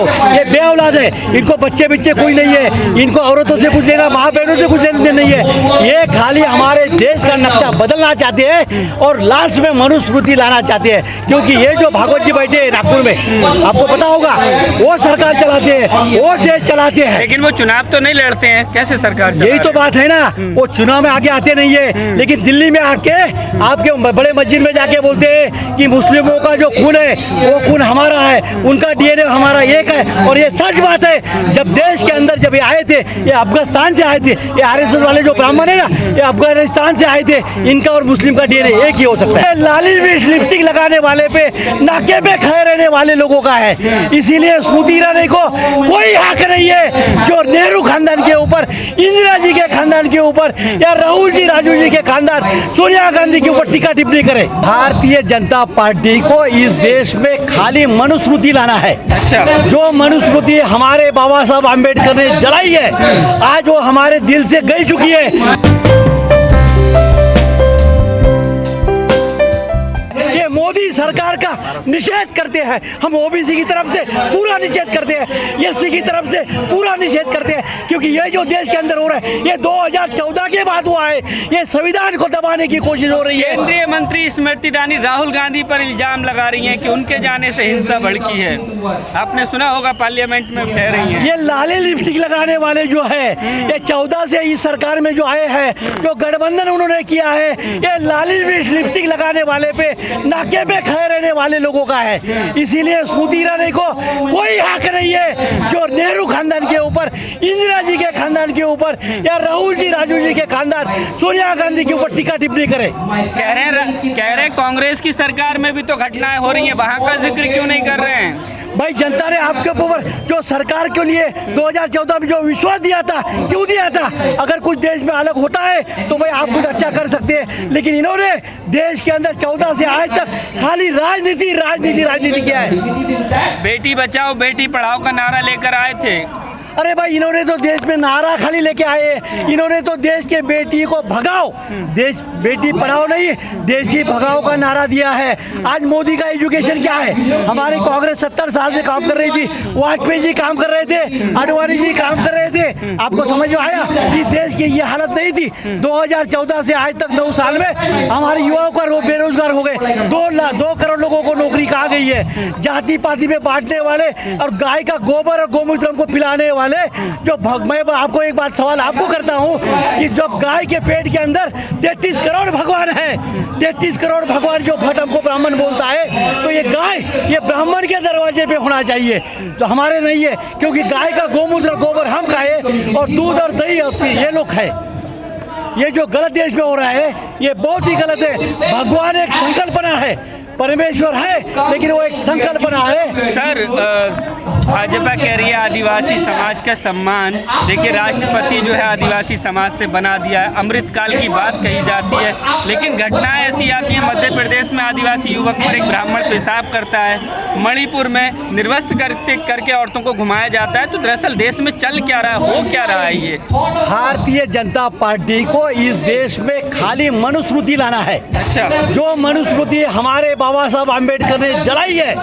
ये बे औलाद है, इनको बच्चे बच्चे कोई नहीं है, इनको औरतों से कुछ लेना, माँ बहनों से कुछ लेना नहीं है। ये खाली हमारे देश का नक्शा बदलना चाहते हैं और लास्ट में मनुस्मृति लाना चाहते हैं। क्योंकि ये जो भागवत जी बैठे हैं नागपुर में, आपको पता होगा, वो सरकार चलाते हैं, वो देश चलाते हैं, लेकिन वो चुनाव तो नहीं लड़ते हैं, कैसे सरकार चला यही तो बात है ना। वो चुनाव में आगे आते नहीं है, लेकिन दिल्ली में आके आपके बड़े मस्जिद में जाके बोलते हैं कि मुस्लिमों का जो खून है वो खून हमारा है, उनका डीएनए हमारा एक है। और ये सच बात है। जब देश के अंदर जब ये आए थे, ये अफगानिस्तान से आए थे, ये आरएसएस वाले जो ब्राह्मण है ना, ये अफगानिस्तान से आए थे, इनका और मुस्लिम का डीएनए एक ही हो सकता है। लाली लिपस्टिक लगाने वाले पे, नाके पे खड़े रहने वाले लोगों का है। इसीलिए स्मृति ईरानी को कोई हक नहीं है जो नेहरू खानदान के ऊपर, इंदिरा जी के खानदान के ऊपर या राहुल जी राजू जी के खानदान, सोनिया गांधी के ऊपर टीका टिप्पणी करे। भारतीय जनता पार्टी को इस देश में खाली मनुस्मृति लाना है। अच्छा, जो मनुस्मृति हमारे बाबा साहब आम्बेडकर ने जलाई है, आज वो हमारे दिल से गई चुकी है। मोदी सरकार का निषेध करते हैं, हम ओबीसी की तरफ से पूरा निषेध करते हैं, एससी की तरफ से पूरा निषेध करते हैं। क्योंकि ये जो देश के अंदर हो रहा है, ये 2014 के बाद हुआ है, ये संविधान को दबाने की कोशिश हो रही है। केंद्रीय मंत्री स्मृति ईरानी राहुल गांधी पर इल्जाम लगा रही हैं कि उनके जाने से हिंसा भड़की है। आपने सुना होगा, पार्लियामेंट में कह रही हैं। ये लाली लिपस्टिक लगाने वाले जो है, ये 14 से इस सरकार में जो आए हैं, जो गठबंधन उन्होंने किया है, ये लाली लिपस्टिक लगाने वाले पे, नाके पे खड़े रहने वाले लोगों का है। इसीलिए स्मृति ईरानी को कोई हक नहीं है जो नेहरू खानदान के ऊपर, इंदिरा जी के खानदान के ऊपर या राहुल जी राजू जी के खानदान, सोनिया गांधी के ऊपर टीका टिप्पणी करे। कह रहे हैं कांग्रेस की सरकार में भी तो घटनाएं हो रही हैं, वहां का जिक्र क्यों नहीं कर रहे हैं? भाई, जनता ने आपके ऊपर जो सरकार के लिए 2014 में जो विश्वास दिया था, क्यों दिया था? अगर कुछ देश में अलग होता है तो भाई आप कुछ अच्छा कर सकते हैं, लेकिन इन्होंने देश के अंदर 14 से आज तक खाली राजनीति राजनीति राजनीति किया है। बेटी बचाओ बेटी पढ़ाओ का नारा लेकर आए थे। अरे भाई, इन्होंने तो देश में नारा खाली लेके आए, इन्होंने तो देश के बेटी को भगाओ, देश बेटी पढ़ाओ नहीं, देश ही भगाओ का नारा दिया है। आज मोदी का एजुकेशन क्या है? हमारी कांग्रेस 70 साल से काम कर रही थी, वाजपेयी जी काम कर रहे थे, आडवाणी जी काम कर रहे थे। आपको समझ में आया कि देश की ये हालत नहीं थी। 2014 से आज तक 9 साल में हमारे युवाओं का बेरोजगार हो गए, 2 करोड़ लोगों को नौकरी कहाँ गई है? जाति पाति में बांटने वाले और गाय का गोबर और गोमूत्र हमको पिलाने वाले जो मैं आपको एक बात सवाल आपको करता हूं कि जब गाय के पेट के अंदर 33 करोड़ भगवान है, 33 करोड़ भगवान जो भट्ट हमको ब्राह्मण बोलता है, तो ये गाय ये ब्राह्मण के दरवाजे पे होना चाहिए, तो हमारे नहीं है। क्योंकि गाय का गोमूत्र गोबर हम खाए और दूध और दही ये लोग खाए। ये जो गलत देश में हो रहा है, ये बहुत ही गलत है। भगवान एक संकल्पना है, परमेश्वर है, लेकिन वो एक संकल्पना है। सर, भाजपा कह रही है आदिवासी समाज का सम्मान, देखिए राष्ट्रपति जो है आदिवासी समाज से बना दिया है, अमृतकाल की बात कही जाती है, लेकिन घटनाएं ऐसी आती हैं। मध्य प्रदेश में आदिवासी युवक पर एक ब्राह्मण पेशाब करता है, मणिपुर में निर्वस्त्र करके औरतों को घुमाया जाता है। तो दरअसल देश में चल क्या रहा है, हो क्या रहा है? ये भारतीय जनता पार्टी को इस देश में खाली मनुस्मृति लाना है। अच्छा, जो मनुस्मृति हमारे बाबा साहब आम्बेडकर ने जलाई है,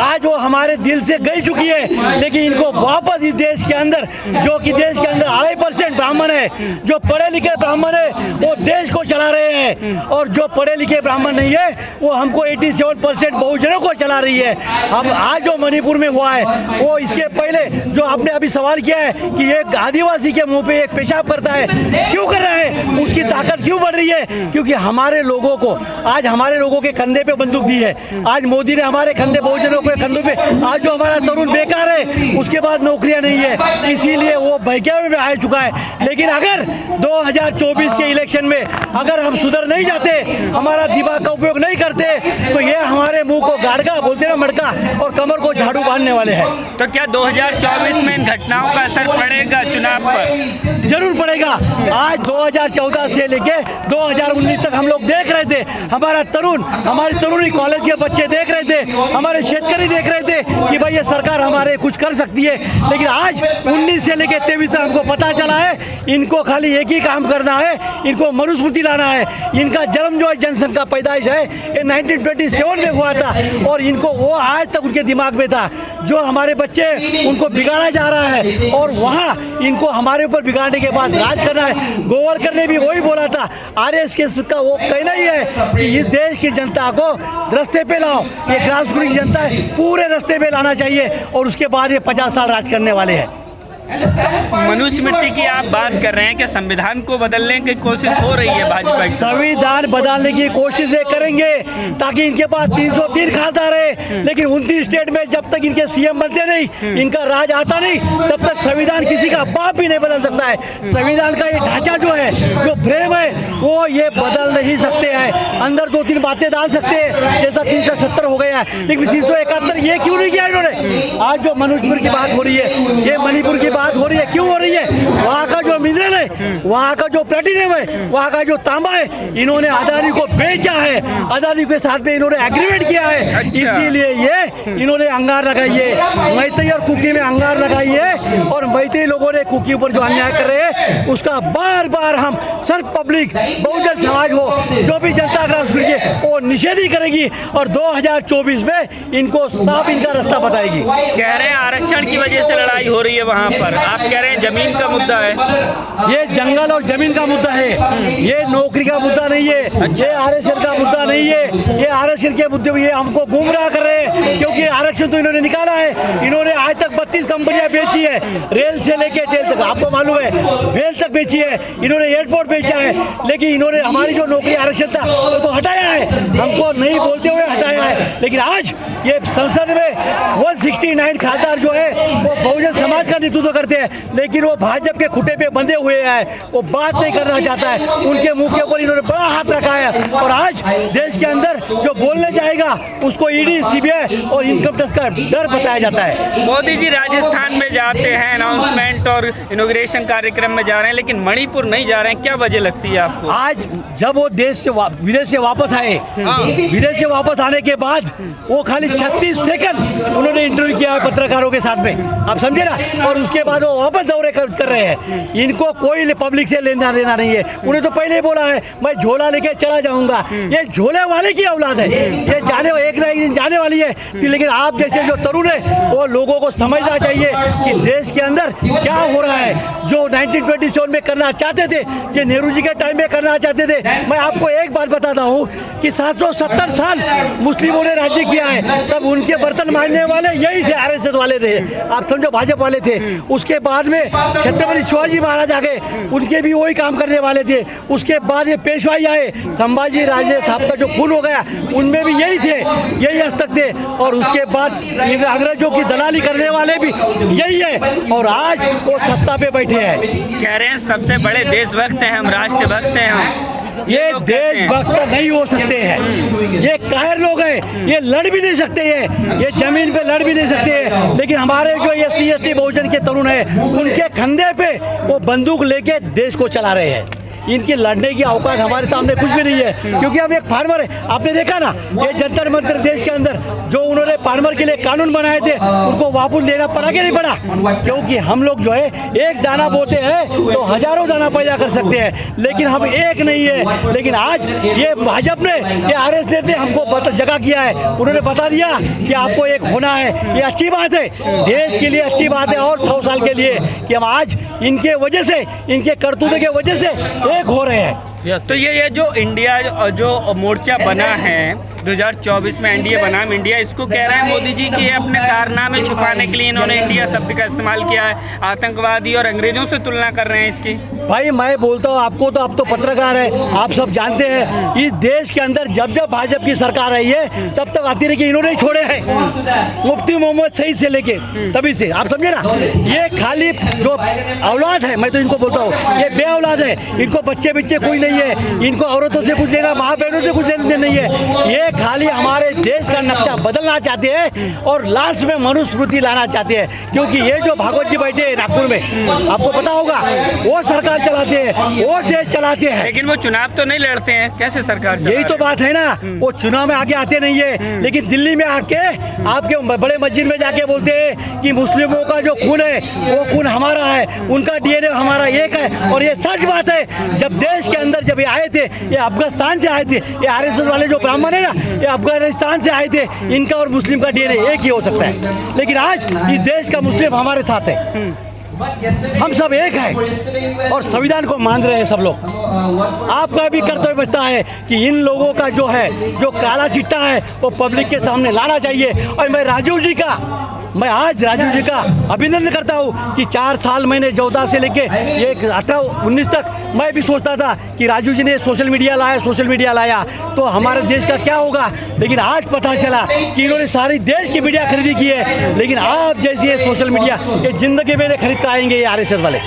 आज वो हमारे दिल से गई चुकी है, लेकिन इनको वापस इस देश के अंदर, जो कि देश के अंदर 2.5% ब्राह्मण है, जो पढ़े लिखे ब्राह्मण है, वो देश को चला रहे हैं, और जो पढ़े लिखे ब्राह्मण नहीं है वो हमको 87% बहुजनों को चला रही है। हम आज जो मणिपुर में हुआ है, वो इसके पहले जो आपने अभी सवाल किया है कि एक आदिवासी के मुंह पे एक पेशाब करता है, क्यों कर रहा है? उसकी ताकत क्यों बढ़ रही है? क्योंकि हमारे लोगों को, आज हमारे लोगों के कंधे पे बंदूक दी है। आज मोदी ने हमारे कंधे, बहुजनों के कंधों पे, आज जो हमारा तरुण बेकार है, उसके बाद नौकरियां नहीं है, इसीलिए वो भयके में आ चुका है। लेकिन अगर 2024 के इलेक्शन में अगर हम सुधर नहीं जाते, हमारा दिमाग का उपयोग नहीं करते, तो ये हमारे मुंह को गाड़गा बोलते हैं, मटका, और कमर को झाड़ू बांधने वाले हैं। तो क्या 2024 में इन घटनाओं का असर पड़ेगा चुनाव पर? जरूर पड़ेगा। आज 2014 से लेके 2019 तक हम लोग देख रहे थे, हमारा तरुण, हमारी तरुणी कॉलेज के बच्चे देख रहे थे, हमारे शेतकरी देख रहे थे कि भाई ये सरकार हमारे कुछ कुछ कर सकती है, लेकिन आज 19 से लेकर 23 तक हमको पता चला है इनको खाली एक ही काम करना है, इनको मनुस्मृति लाना है। इनका जन्म जो है जनसंघ का पैदाइश है ये 1927 में हुआ था और इनको वो आज तक उनके दिमाग में था जो हमारे बच्चे उनको बिगाड़ा जा रहा है और वहाँ इनको हमारे ऊपर बिगाड़ने के बाद राज करना है। गोवरकर ने भी वही बोला था, आरएसएस का वो कहना ही है कि इस देश की जनता को रास्ते पे लाओ, ये ग्रास रूट की जनता है पूरे रास्ते पे लाना चाहिए और उसके बाद ये 50 साल राज करने वाले हैं। मनुस्मृति की आप बात कर रहे हैं कि संविधान को बदलने की कोशिश हो रही है भाजपा की। संविधान बदलने की कोशिशें करेंगे ताकि इनके पास 303 खाता रहे, लेकिन 29 स्टेट में जब तक इनके सीएम बनते नहीं, इनका राज आता नहीं, तब तक संविधान किसी का बाप भी नहीं बदल सकता है। संविधान का ये ढांचा जो है, जो फ्रेम है, वो ये बदल नहीं सकते हैं। अंदर 2-3 बातें डाल सकते हैं जैसा 370 हो गया है, लेकिन 371 ये क्यों नहीं किया इन्होंने? आज जो मनुस्मृति की बात हो रही है, ये मणिपुर की बात हो रही है, क्यों हो रही है? वहाँ का जो मिनरल है, वहाँ का जो प्लेटिनियम है, वहाँ का जो तांबा है, इन्होंने अदानी को बेचा है, अदानी के साथ में इन्होंने एग्रीमेंट किया है। इसीलिए ये इन्होंने अंगार लगाई है, मैतेई और कुकी में अंगार लगाई है और मैतेई लोगों ने कुकी पर जो अन्याय कर रहे हैं उसका बार बार हम सर्व पब्लिक बहुजन समाज हो, जो भी जनता का वो निषेध ही करेगी और 2024 में इनको साफ इनका रास्ता बताएगी। कह रहे हैं आरक्षण की वजह से लड़ाई हो रही है वहाँ पर, आप कह रहे हैं जमीन का मुद्दा है। ये जंगल और जमीन का मुद्दा है, ये नौकरी का मुद्दा नहीं है, ये आरक्षण का मुद्दा नहीं है। ये आरक्षण के मुद्दे में ये हमको गुमराह कर रहे हैं, क्योंकि आरक्षण तो इन्होंने निकाला है। इन्होंने आज तक 32 कंपनियां बेची है, रेल से लेके जेल तक, आपको मालूम है भेल तक बेची है, इन्होंने एयरपोर्ट बेचा है, लेकिन इन्होंने हमारी जो नौकरी आरक्षण था वो तो हटाया है, हमको नहीं बोलते हुए हटाया है। लेकिन आज ये संसद में 169 खासदार जो है वो बहुजन समाज का नेतृत्व करते हैं, लेकिन वो भाजपा के खुटे पे बंधे हुए हैं, वो बात नहीं करना चाहता है। उनके मुंह के ऊपर इन्होंने बड़ा हाथ रखा है और आज देश के अंदर जो बोलने जाएगा उसको ईडी, सीबीआई और इनकम टैक्स का डर बताया जाता है। मोदी जी राजस्थान में जाते हैं, अनाउंसमेंट और इनॉग्रेशन कार्यक्रम में जा रहे हैं, लेकिन मणिपुर नहीं जा रहे हैं, क्या वजह लगती है आपको? आज जब वो विदेश से वापस आए, विदेश से वापस आने के बाद वो खाली 36 सेकंड उन्होंने इंटरव्यू किया है पत्रकारों के साथ में, आप समझे ना, और उसके बाद वो वापस दौरे कर रहे हैं। इनको कोई पब्लिक से लेना देना नहीं है। उन्हें तो पहले ही बोला है मैं झोला लेके चला जाऊंगा, ये झोले वाले की औलाद है, ये एक ना एक दिन जाने वाली है। लेकिन आप जैसे जो तरुण है वो लोगों को समझना चाहिए कि देश के अंदर क्या हो रहा है। जो 1927 में करना चाहते थे, कि नेहरू जी के टाइम में करना चाहते थे, मैं आपको एक बात बताता हूँ कि 770 साल मुस्लिमों ने राज्य किया है, तब उनके बर्तन मारने वाले यही थे, आरएसएस वाले थे, आप समझो भाजपा वाले थे। उसके बाद में छत्रपति शिवाजी महाराज आ गए, उनके भी वही काम करने वाले थे। उसके बाद ये पेशवाई आए, संभाजी राजे साहब का जो खून हो गया उनमें भी यही थे, यही हस्तक थे, और उसके बाद अंग्रेजों की दलाली करने वाले भी यही है, और आज वो सत्ता पे बैठे हैं। कह रहे हैं सबसे बड़े देशभक्त हैं हम, राष्ट्रभक्त हैं हम। ये देशभक्त नहीं हो सकते हैं, ये कायर लोग हैं, ये लड़ भी नहीं सकते हैं, ये जमीन पे लड़ भी नहीं सकते हैं। लेकिन हमारे जो SC ST बहुजन के तरुण हैं, उनके कंधे पे वो बंदूक लेके देश को चला रहे हैं। इनकी लड़ने की औकात हमारे सामने कुछ भी नहीं है, क्योंकि हम एक फार्मर है। आपने देखा ना ये जंतर मंतर देश के अंदर जो उन्होंने फार्मर के लिए कानून बनाए थे, उनको वापस लेना पड़ा कि नहीं पड़ा? क्योंकि हम लोग जो है एक दाना बोते हैं तो हजारों दाना पैदा कर सकते हैं, लेकिन हम एक नहीं है। लेकिन आज ये भाजपा ने, ये RS ने हमको जगह किया है, उन्होंने बता दिया कि आपको एक होना है। ये अच्छी बात है, देश के लिए अच्छी बात है, और 100 साल के लिए कि हम आज इनके वजह से, इनके करतूतों के वजह से एक हो रहे हैं। तो ये जो इंडिया जो मोर्चा बना है 2024 में एनडीए बनाम इंडिया, इसको कह रहे हैं मोदी जी कि ये अपने कारनामे छुपाने के लिए इन्होंने इंडिया शब्द का इस्तेमाल किया है, आतंकवादी और अंग्रेजों से तुलना कर रहे हैं इसकी। भाई मैं बोलता हूँ आपको, तो आप तो पत्रकार है, आप सब जानते हैं इस देश के अंदर जब जब भाजपा की सरकार रही है तब तक अतिरेकी इन्होंने ही छोड़े हैं, मुफ्ती मोहम्मद सईद से लेके तभी से, आप समझे ना। ये खाली जो औलाद है, मैं तो इनको बोलता हूँ ये बे औलाद है, इनको बच्चे कोई नहीं नहीं है, इनको औरतों से कुछ लेना, माँ बहनों से कुछ लेना नहीं है। ये खाली हमारे देश का नक्शा बदलना चाहते हैं और लास्ट में मनुस्मृति लाना चाहते हैं। क्योंकि ये जो भागवत जी बैठे हैं नागपुर में, आपको पता होगा, वो सरकार चलाते हैं, वो देश चलाते हैं, लेकिन वो चुनाव तो नहीं लड़ते हैं, कैसे सरकार चला यही तो बात है ना। वो चुनाव में आगे आते नहीं है, लेकिन दिल्ली में आके आपके बड़े मस्जिद में जाके बोलते हैं कि मुस्लिमों का जो खून है वो खून हमारा है, उनका डीएनए हमारा एक है। और ये सच बात है। जब देश के अंदर जब ये आए थे, ये अफगानिस्तान से आए थे, ये आरएसएस वाले जो ब्राह्मण है ना, ये अफगानिस्तान से आए थे, इनका और मुस्लिम का डीएनए एक ही हो सकता है। लेकिन आज इस देश का मुस्लिम हमारे साथ है, हम सब एक हैं और संविधान को मान रहे हैं सब लोग। आपका भी कर्तव्य बचता है कि इन लोगों का जो है, जो काला चिट्टा है, वो पब्लिक के सामने लाना चाहिए। और मैं आज राजू जी का अभिनंदन करता हूँ कि 4 साल मैंने 14 से लेके ये 18-19 तक मैं भी सोचता था कि राजू जी ने सोशल मीडिया लाया तो हमारे देश का क्या होगा। लेकिन आज पता चला कि इन्होंने सारी देश की मीडिया खरीदी की है। लेकिन आप जैसी ये सोशल मीडिया ये ज़िंदगी में खरीद कर आएंगे ये आरएसएस वाले।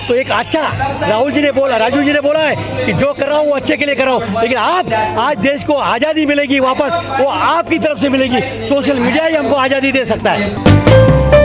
तो एक अच्छा राजू जी ने बोला है कि जो कर रहा हूँ वो अच्छे के लिए कर रहा हूँ। लेकिन आप आज देश को आज़ादी मिलेगी वापस, वो आपकी तरफ से मिलेगी। सोशल मीडिया ही हमको आज़ादी दे सकता है।